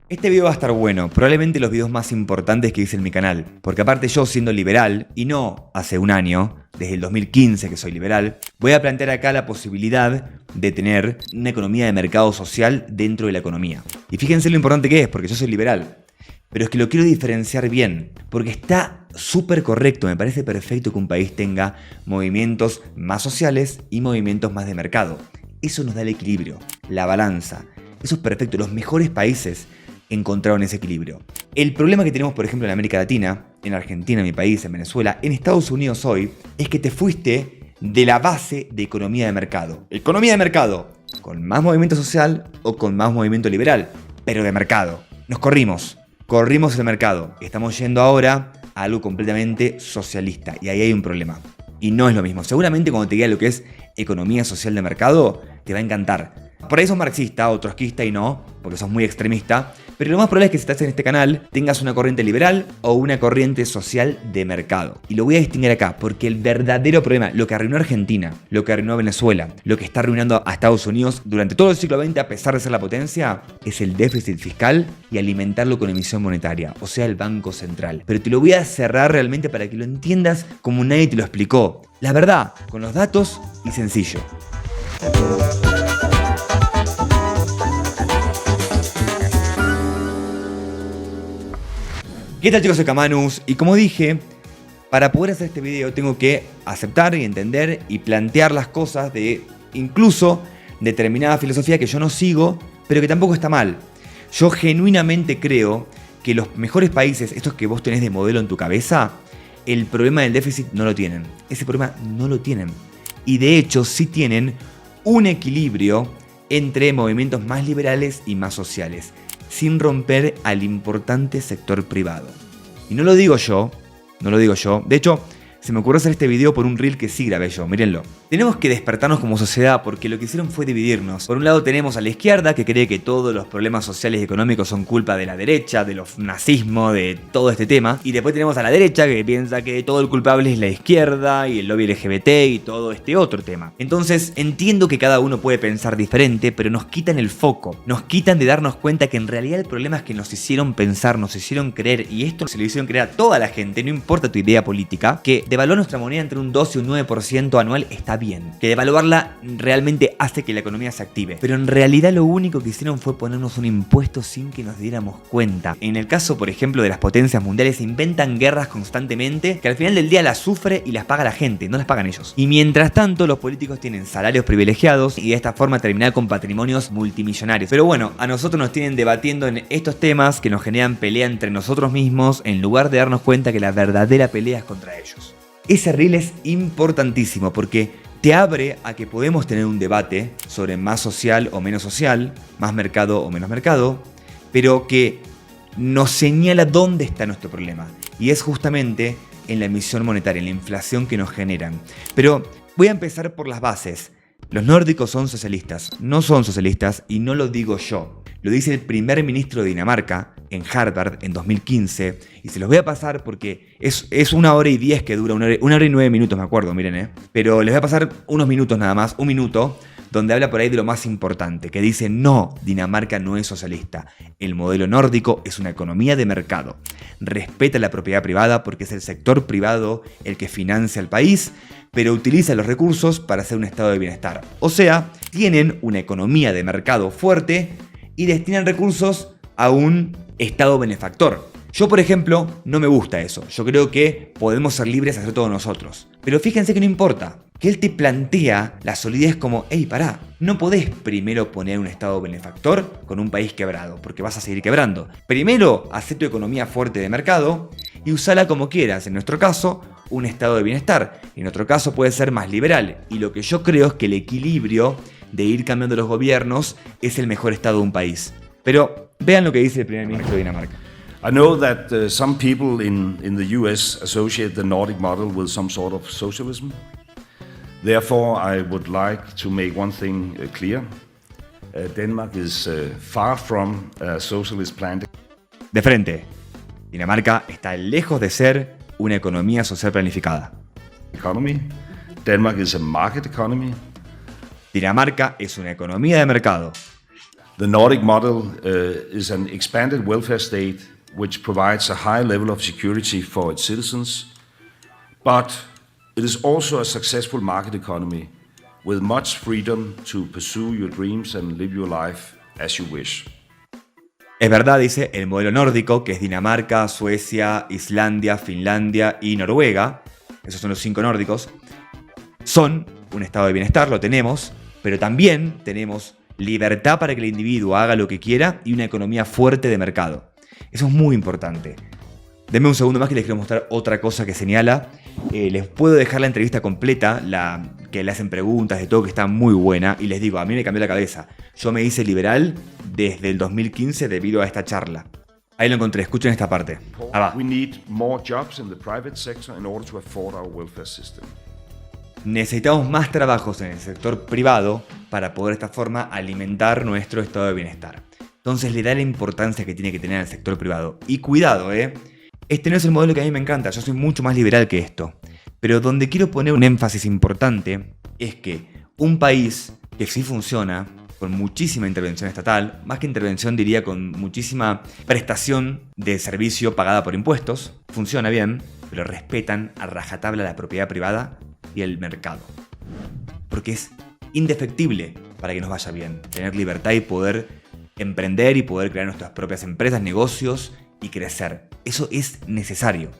Este video va a estar bueno, probablemente los videos más importantes que hice en mi canal, porque aparte yo siendo liberal, y no hace un año, desde el 2015 que soy liberal, voy a plantear acá la posibilidad de tener una economía de mercado social dentro de la economía. Y fíjense lo importante que es, porque yo soy liberal, pero es que lo quiero diferenciar bien, porque está súper correcto, me parece perfecto que un país tenga movimientos más sociales y movimientos más de mercado. Eso nos da el equilibrio, la balanza, eso es perfecto, los mejores países encontraron ese equilibrio. El problema que tenemos, por ejemplo, en América Latina, en Argentina, en mi país, en Venezuela, en Estados Unidos hoy, es que te fuiste de la base de economía de mercado. Economía de mercado, con más movimiento social o con más movimiento liberal, pero de mercado. Nos corrimos el mercado. Estamos yendo ahora a algo completamente socialista y ahí hay un problema. Y no es lo mismo. Seguramente cuando te diga lo que es economía social de mercado, te va a encantar. Por ahí sos marxista o trotskista y no, porque sos muy extremista, pero lo más probable es que si estás en este canal tengas una corriente liberal o una corriente social de mercado. Y lo voy a distinguir acá, porque el verdadero problema, lo que arruinó a Argentina, lo que arruinó a Venezuela, lo que está arruinando a Estados Unidos durante todo el siglo XX a pesar de ser la potencia, es el déficit fiscal y alimentarlo con emisión monetaria, o sea, el Banco Central. Pero te lo voy a cerrar realmente para que lo entiendas como nadie te lo explicó. La verdad, con los datos y sencillo. ¿Qué tal, chicos? Soy Kamanus y como dije, para poder hacer este video tengo que aceptar y entender y plantear las cosas de incluso determinada filosofía que yo no sigo, pero que tampoco está mal. Yo genuinamente creo que los mejores países, estos que vos tenés de modelo en tu cabeza, el problema del déficit no lo tienen. Ese problema no lo tienen. Y de hecho sí tienen un equilibrio entre movimientos más liberales y más sociales, sin romper al importante sector privado. Y no lo digo yo. De hecho, se me ocurrió hacer este video por un reel que sí grabé yo, mírenlo. Tenemos que despertarnos como sociedad porque lo que hicieron fue dividirnos. Por un lado tenemos a la izquierda que cree que todos los problemas sociales y económicos son culpa de la derecha, de los nazismo, de todo este tema. Y después tenemos a la derecha que piensa que todo el culpable es la izquierda y el lobby LGBT y todo este otro tema. Entonces entiendo que cada uno puede pensar diferente, pero nos quitan el foco. Nos quitan de darnos cuenta que en realidad el problema es que nos hicieron pensar, nos hicieron creer, y esto se lo hicieron creer a toda la gente, no importa tu idea política, que devaluar nuestra moneda entre un 2 y un 9% anual está bien, que devaluarla realmente hace que la economía se active, pero en realidad lo único que hicieron fue ponernos un impuesto sin que nos diéramos cuenta. En el caso, por ejemplo, de las potencias mundiales, se inventan guerras constantemente que al final del día las sufre y las paga la gente, no las pagan ellos. Y mientras tanto los políticos tienen salarios privilegiados y de esta forma terminar con patrimonios multimillonarios. Pero bueno, a nosotros nos tienen debatiendo en estos temas que nos generan pelea entre nosotros mismos en lugar de darnos cuenta que la verdadera pelea es contra ellos. Ese reel es importantísimo porque te abre a que podemos tener un debate sobre más social o menos social, más mercado o menos mercado, pero que nos señala dónde está nuestro problema. Y es justamente en la emisión monetaria, en la inflación que nos generan. Pero voy a empezar por las bases. Los nórdicos son socialistas, no son socialistas y no lo digo yo. Lo dice el primer ministro de Dinamarca en Harvard en 2015 y se los voy a pasar porque es 1 hora y 10 que dura, 1 hora y 9 minutos me acuerdo, miren, pero les voy a pasar unos minutos nada más, 1 minuto, donde habla por ahí de lo más importante, que dice no, Dinamarca no es socialista, el modelo nórdico es una economía de mercado, respeta la propiedad privada porque es el sector privado el que financia al país, pero utiliza los recursos para hacer un estado de bienestar, o sea, tienen una economía de mercado fuerte y destinan recursos a un estado benefactor. Yo, por ejemplo, no me gusta eso. Yo creo que podemos ser libres de hacer todo nosotros. Pero fíjense que no importa. Que él te plantea la solidez como, hey, pará, no podés primero poner un estado benefactor con un país quebrado, porque vas a seguir quebrando. Primero, hacé tu economía fuerte de mercado y usala como quieras. En nuestro caso, un estado de bienestar. En otro caso puede ser más liberal. Y lo que yo creo es que el equilibrio de ir cambiando los gobiernos es el mejor estado de un país. Pero vean lo que dice el primer ministro de Dinamarca. I know that some people in the US associate the Nordic model with some sort of socialism. Therefore, I would like to make one thing clear. Denmark is far from a socialist plan. De frente, Dinamarca está lejos de ser una economía social planificada. Economy. Denmark is a market economy. Dinamarca es una economía de mercado. The Nordic model is an expanded welfare state which provides a high level of security for its citizens, but it is also a successful market economy with much freedom to pursue your dreams and live your life as you wish. Es verdad, dice, el modelo nórdico, que es Dinamarca, Suecia, Islandia, Finlandia y Noruega, esos son los 5 nórdicos, son un estado de bienestar, lo tenemos, pero también tenemos libertad para que el individuo haga lo que quiera y una economía fuerte de mercado. Eso es muy importante. Denme un segundo más que les quiero mostrar otra cosa que señala. Les puedo dejar la entrevista completa, que le hacen preguntas de todo, que está muy buena. Y les digo, a mí me cambió la cabeza. Yo me hice liberal desde el 2015 debido a esta charla. Ahí lo encontré, escuchen esta parte. Ah, va. We need more jobs in the private sector in order to afford our welfare system. Necesitamos más trabajos en el sector privado para poder de esta forma alimentar nuestro estado de bienestar. Entonces le da la importancia que tiene que tener el sector privado. Y cuidado, este no es el modelo que a mí me encanta, yo soy mucho más liberal que esto. Pero donde quiero poner un énfasis importante es que un país que sí funciona, con muchísima intervención estatal, más que intervención diría con muchísima prestación de servicio pagada por impuestos, funciona bien, pero respetan a rajatabla la propiedad privada y el mercado. Porque es indefectible para que nos vaya bien, tener libertad y poder emprender y poder crear nuestras propias empresas, negocios y crecer. Eso es necesario.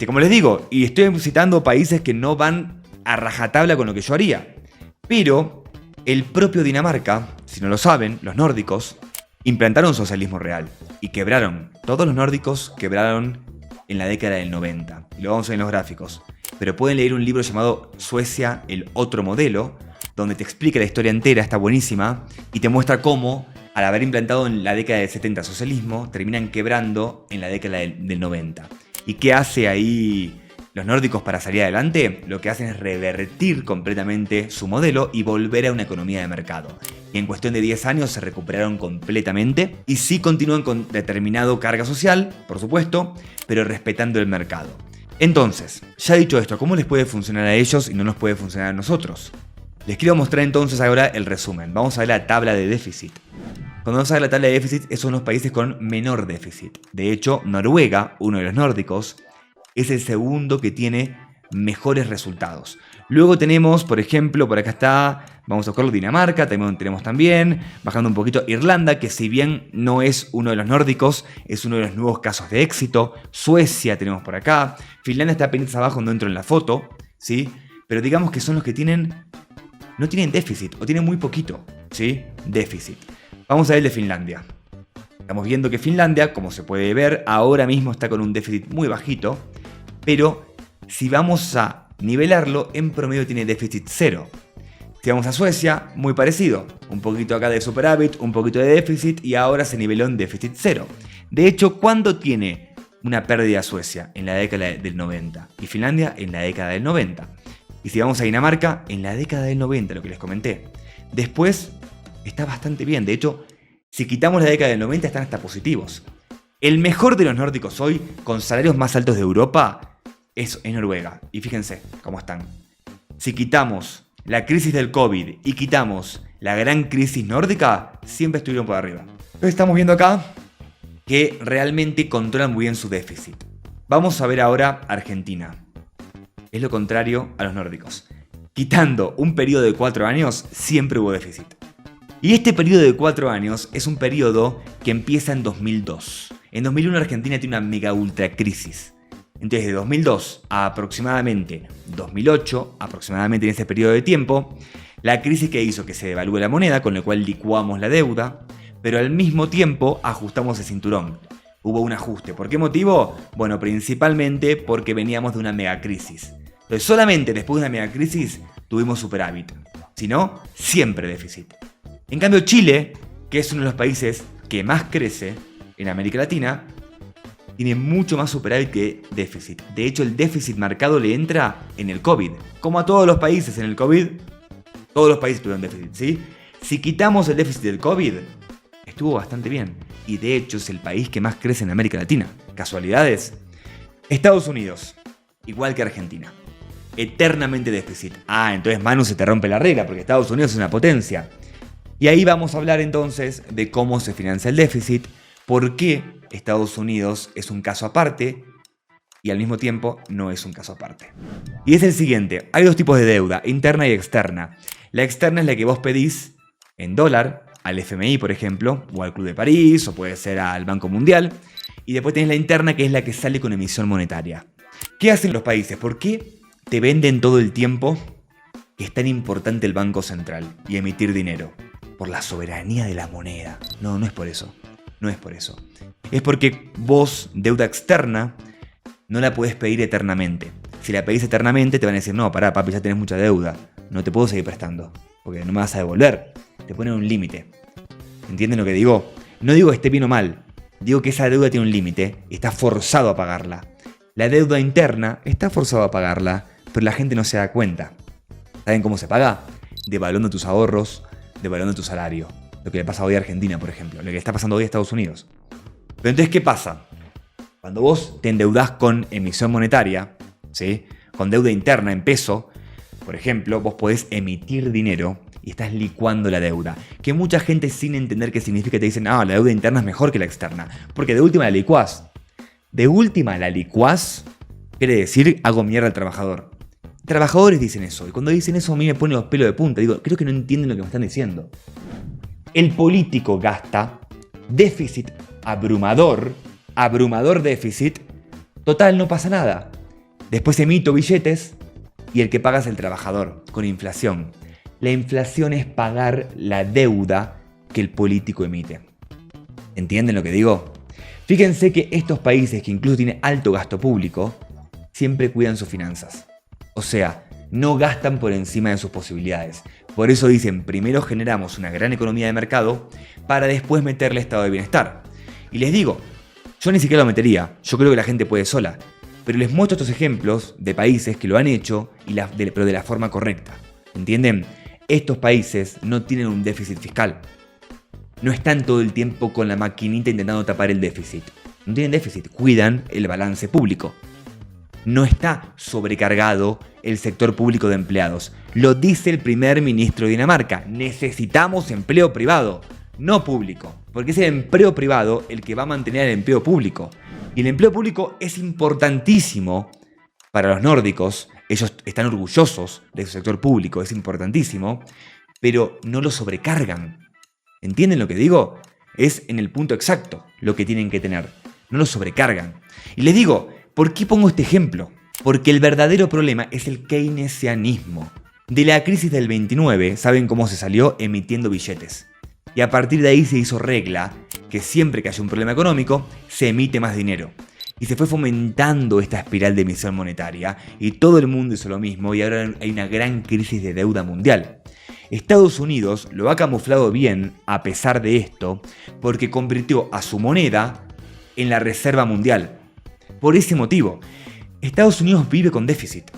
Como les digo, y estoy citando países que no van a rajatabla con lo que yo haría. Pero el propio Dinamarca, si no lo saben, los nórdicos, implantaron socialismo real y quebraron. Todos los nórdicos quebraron en la década del 90. Y lo vamos a ver en los gráficos. Pero pueden leer un libro llamado Suecia, el otro modelo, donde te explica la historia entera, está buenísima, y te muestra cómo, al haber implantado en la década del 70 socialismo, terminan quebrando en la década del 90. ¿Y qué hace ahí los nórdicos para salir adelante? Lo que hacen es revertir completamente su modelo y volver a una economía de mercado. Y en cuestión de 10 años se recuperaron completamente y sí continúan con determinado carga social, por supuesto, pero respetando el mercado. Entonces, ya dicho esto, ¿cómo les puede funcionar a ellos y no nos puede funcionar a nosotros? Les quiero mostrar entonces ahora el resumen. Vamos a ver la tabla de déficit. Cuando vamos a ver la tabla de déficit, son los países con menor déficit. De hecho, Noruega, uno de los nórdicos, es el segundo que tiene mejores resultados. Luego tenemos, por ejemplo, por acá está, vamos a buscarlo, Dinamarca, tenemos también, bajando un poquito, Irlanda, que si bien no es uno de los nórdicos, es uno de los nuevos casos de éxito. Suecia tenemos por acá. Finlandia está apenas abajo, no entro en la foto, ¿sí? Pero digamos que son los que no tienen déficit, o tienen muy poquito, ¿sí? Déficit. Vamos a ver el de Finlandia. Estamos viendo que Finlandia, como se puede ver, ahora mismo está con un déficit muy bajito, pero si vamos a nivelarlo, en promedio tiene déficit cero. Si vamos a Suecia, muy parecido. Un poquito acá de superávit, un poquito de déficit y ahora se niveló en déficit cero. De hecho, ¿cuándo tiene una pérdida Suecia? En la década del 90. Y Finlandia en la década del 90. Y si vamos a Dinamarca, en la década del 90, lo que les comenté. Después está bastante bien. De hecho, si quitamos la década del 90 están hasta positivos. El mejor de los nórdicos hoy, con salarios más altos de Europa, es Noruega. Y fíjense cómo están. Si quitamos la crisis del COVID y quitamos la gran crisis nórdica, siempre estuvieron por arriba. Entonces estamos viendo acá que realmente controlan muy bien su déficit. Vamos a ver ahora Argentina. Es lo contrario a los nórdicos. Quitando un periodo de 4 años, siempre hubo déficit. Y este periodo de 4 años es un periodo que empieza en 2002. En 2001 Argentina tiene una mega ultra crisis. Entonces de 2002 a aproximadamente 2008, aproximadamente en ese periodo de tiempo, la crisis que hizo que se devalúe la moneda, con lo cual licuamos la deuda, pero al mismo tiempo ajustamos el cinturón. Hubo un ajuste. ¿Por qué motivo? Bueno, principalmente porque veníamos de una mega crisis. Entonces solamente después de una mega crisis tuvimos superávit. Si no, siempre déficit. En cambio Chile, que es uno de los países que más crece en América Latina, tiene mucho más superávit que déficit. De hecho, el déficit marcado le entra en el COVID. Como a todos los países en el COVID, todos los países tuvieron déficit, ¿sí? Si quitamos el déficit del COVID, estuvo bastante bien. Y de hecho es el país que más crece en América Latina. ¿Casualidades? Estados Unidos, igual que Argentina. Eternamente déficit. Ah, entonces Manu se te rompe la regla porque Estados Unidos es una potencia. Y ahí vamos a hablar entonces de cómo se financia el déficit, por qué Estados Unidos es un caso aparte y al mismo tiempo no es un caso aparte. Y es el siguiente, hay dos tipos de deuda, interna y externa. La externa es la que vos pedís en dólar, al FMI por ejemplo, o al Club de París, o puede ser al Banco Mundial. Y después tenés la interna, que es la que sale con emisión monetaria. ¿Qué hacen los países? ¿Por qué te venden todo el tiempo que es tan importante el Banco Central y emitir dinero? Por la soberanía de la moneda. No, no es por eso. No es por eso. Es porque vos, deuda externa, no la podés pedir eternamente. Si la pedís eternamente, te van a decir, no, pará, papi, ya tenés mucha deuda. No te puedo seguir prestando, porque no me vas a devolver. Te ponen un límite. ¿Entienden lo que digo? No digo que esté bien o mal. Digo que esa deuda tiene un límite y está forzado a pagarla. La deuda interna está forzado a pagarla, pero la gente no se da cuenta. ¿Saben cómo se paga? Devaluando tus ahorros, devaluando tu salario. Lo que le pasa hoy a Argentina, por ejemplo. Lo que le está pasando hoy a Estados Unidos. Pero entonces, ¿qué pasa? Cuando vos te endeudás con emisión monetaria, ¿sí? Con deuda interna en peso, por ejemplo, vos podés emitir dinero y estás licuando la deuda. Que mucha gente, sin entender qué significa, te dicen, la deuda interna es mejor que la externa. Porque de última la licuás. De última la licuás quiere decir, hago mierda al trabajador. Trabajadores dicen eso. Y cuando dicen eso a mí me pone los pelos de punta. Digo, creo que no entienden lo que me están diciendo. El político gasta déficit abrumador déficit. Total, no pasa nada. Después emito billetes y el que paga es el trabajador, con inflación. La inflación es pagar la deuda que el político emite. ¿Entienden lo que digo? Fíjense que estos países que incluso tienen alto gasto público, siempre cuidan sus finanzas. O sea, no gastan por encima de sus posibilidades. Por eso dicen, primero generamos una gran economía de mercado para después meterle estado de bienestar. Y les digo, yo ni siquiera lo metería, yo creo que la gente puede sola. Pero les muestro estos ejemplos de países que lo han hecho, pero de la forma correcta. ¿Entienden? Estos países no tienen un déficit fiscal. No están todo el tiempo con la maquinita intentando tapar el déficit. No tienen déficit, cuidan el balance público. No está sobrecargado el sector público de empleados. Lo dice el primer ministro de Dinamarca. Necesitamos empleo privado, no público. Porque es el empleo privado el que va a mantener el empleo público. Y el empleo público es importantísimo para los nórdicos. Ellos están orgullosos de su sector público, es importantísimo, pero no lo sobrecargan. ¿Entienden lo que digo? Es en el punto exacto lo que tienen que tener. No lo sobrecargan. Y les digo, ¿por qué pongo este ejemplo? Porque el verdadero problema es el keynesianismo. De la crisis del 29, ¿saben cómo se salió? Emitiendo billetes. Y a partir de ahí se hizo regla que siempre que haya un problema económico, se emite más dinero. Y se fue fomentando esta espiral de emisión monetaria y todo el mundo hizo lo mismo y ahora hay una gran crisis de deuda mundial. Estados Unidos lo ha camuflado bien a pesar de esto porque convirtió a su moneda en la reserva mundial. Por ese motivo, Estados Unidos vive con déficit.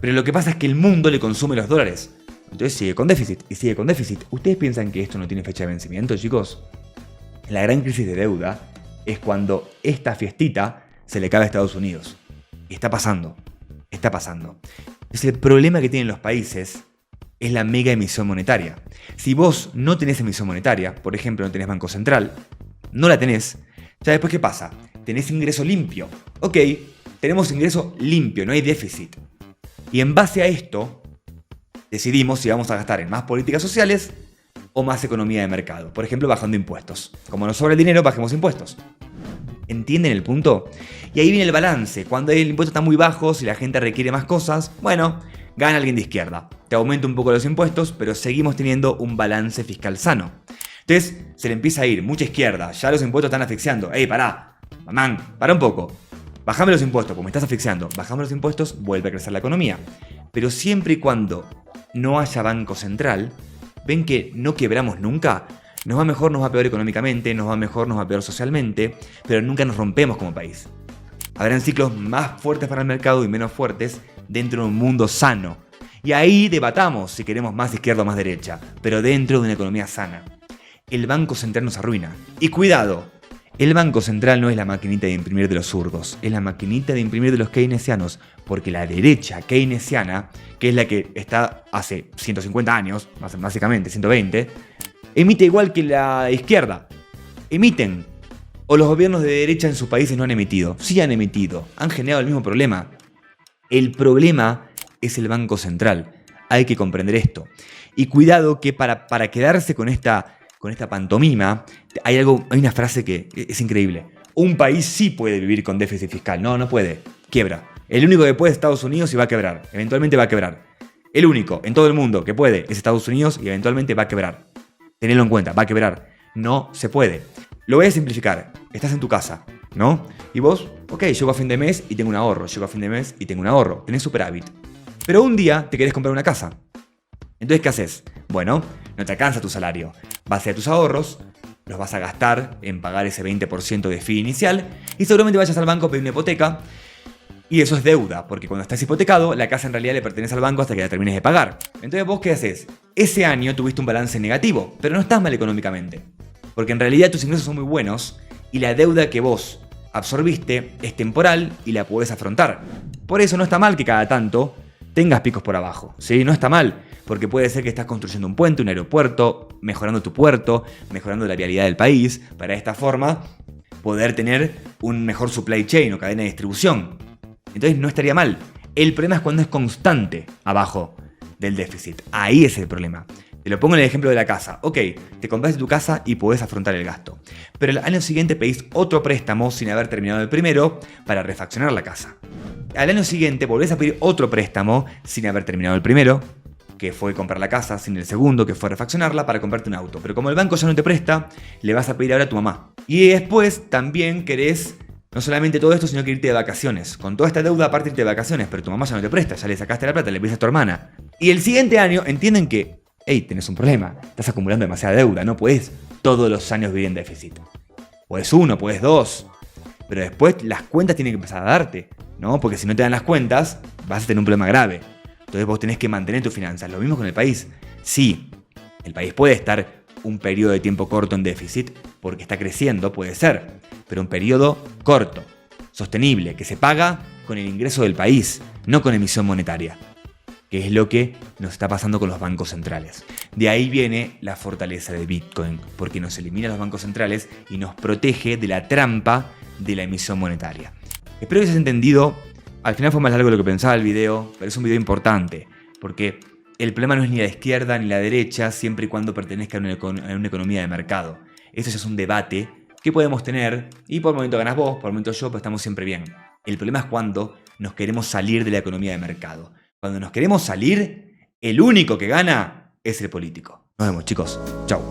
Pero lo que pasa es que el mundo le consume los dólares. Entonces sigue con déficit y sigue con déficit. ¿Ustedes piensan que esto no tiene fecha de vencimiento, chicos? La gran crisis de deuda es cuando esta fiestita se le cae a Estados Unidos. Y está pasando. Está pasando. Entonces el problema que tienen los países es la mega emisión monetaria. Si vos no tenés emisión monetaria, por ejemplo, no tenés Banco Central, no la tenés, ya después ¿qué pasa? Tenés ingreso limpio. Ok, tenemos ingreso limpio, no hay déficit. Y en base a esto, decidimos si vamos a gastar en más políticas sociales o más economía de mercado. Por ejemplo, bajando impuestos. Como nos sobra el dinero, bajemos impuestos. ¿Entienden el punto? Y ahí viene el balance. Cuando el impuesto está muy bajo, si la gente requiere más cosas, bueno, gana alguien de izquierda. Te aumenta un poco los impuestos, pero seguimos teniendo un balance fiscal sano. Entonces, se le empieza a ir mucha izquierda. Ya los impuestos están asfixiando. ¡Ey, pará! Mamán, para un poco. Bajame los impuestos, porque me estás asfixiando. Bajame los impuestos, vuelve a crecer la economía. Pero siempre y cuando no haya banco central, ven que no quebramos nunca. Nos va mejor, nos va peor económicamente, nos va mejor, nos va peor socialmente, pero nunca nos rompemos como país. Habrán ciclos más fuertes para el mercado y menos fuertes dentro de un mundo sano. Y ahí debatamos si queremos más izquierda o más derecha, pero dentro de una economía sana. El Banco Central nos arruina. Y cuidado, el Banco Central no es la maquinita de imprimir de los zurdos, es la maquinita de imprimir de los keynesianos, porque la derecha keynesiana, que es la que está hace 150 años, básicamente 120, emite igual que la izquierda. Emiten. O los gobiernos de derecha en sus países no han emitido. Sí han emitido. Han generado el mismo problema. El problema es el Banco Central. Hay que comprender esto. Y cuidado que para quedarse con esta pantomima, hay una frase que es increíble. Un país sí puede vivir con déficit fiscal. No, no puede. Quiebra. El único que puede es Estados Unidos y va a quebrar. Eventualmente va a quebrar. El único en todo el mundo que puede es Estados Unidos y eventualmente va a quebrar. Tenedlo en cuenta, va a quebrar. No se puede. Lo voy a simplificar. Estás en tu casa, ¿no? Y vos, ok, llego a fin de mes y tengo un ahorro. Llego a fin de mes y tengo un ahorro. Tenés superávit. Pero un día te querés comprar una casa. Entonces, ¿qué haces? Bueno, no te alcanza tu salario. Vas a tus ahorros, los vas a gastar en pagar ese 20% de fee inicial y seguramente vayas al banco a pedir una hipoteca. Y eso es deuda, porque cuando estás hipotecado, la casa en realidad le pertenece al banco hasta que la termines de pagar. Entonces, ¿vos qué haces? Ese año tuviste un balance negativo, pero no estás mal económicamente. Porque en realidad tus ingresos son muy buenos y la deuda que vos absorbiste es temporal y la podés afrontar. Por eso no está mal que cada tanto tengas picos por abajo, ¿sí? No está mal, porque puede ser que estás construyendo un puente, un aeropuerto, mejorando tu puerto, mejorando la vialidad del país, para de esta forma poder tener un mejor supply chain o cadena de distribución. Entonces no estaría mal. El problema es cuando es constante abajo del déficit. Ahí es el problema. Te lo pongo en el ejemplo de la casa. Ok, te compraste tu casa y podés afrontar el gasto. Pero el año siguiente pedís otro préstamo sin haber terminado el primero para refaccionar la casa. Al año siguiente volvés a pedir otro préstamo sin haber terminado el primero, que fue comprar la casa, sin el segundo, que fue refaccionarla para comprarte un auto. Pero como el banco ya no te presta, le vas a pedir ahora a tu mamá. Y después también querés no solamente todo esto, sino que irte de vacaciones. Con toda esta deuda aparte irte de vacaciones, pero tu mamá ya no te presta, ya le sacaste la plata, le pides a tu hermana. Y el siguiente año entienden que, hey, tenés un problema, estás acumulando demasiada deuda, no puedes todos los años vivir en déficit. Puedes uno, puedes dos, pero después las cuentas tienen que empezar a darte, ¿no? Porque si no te dan las cuentas, vas a tener un problema grave. Entonces vos tenés que mantener tus finanzas. Lo mismo con el país. Sí, el país puede estar un periodo de tiempo corto en déficit, porque está creciendo, puede ser, pero un periodo corto, sostenible, que se paga con el ingreso del país, no con emisión monetaria, que es lo que nos está pasando con los bancos centrales. De ahí viene la fortaleza de Bitcoin, porque nos elimina los bancos centrales y nos protege de la trampa de la emisión monetaria. Espero que hayas entendido. Al final fue más largo de lo que pensaba el video, pero es un video importante, porque el problema no es ni la izquierda ni la derecha, siempre y cuando pertenezca a una economía de mercado. Eso ya es un debate que podemos tener, y por el momento ganas vos, por el momento yo, pues estamos siempre bien. El problema es cuando nos queremos salir de la economía de mercado. Cuando nos queremos salir, el único que gana es el político. Nos vemos, chicos. Chau.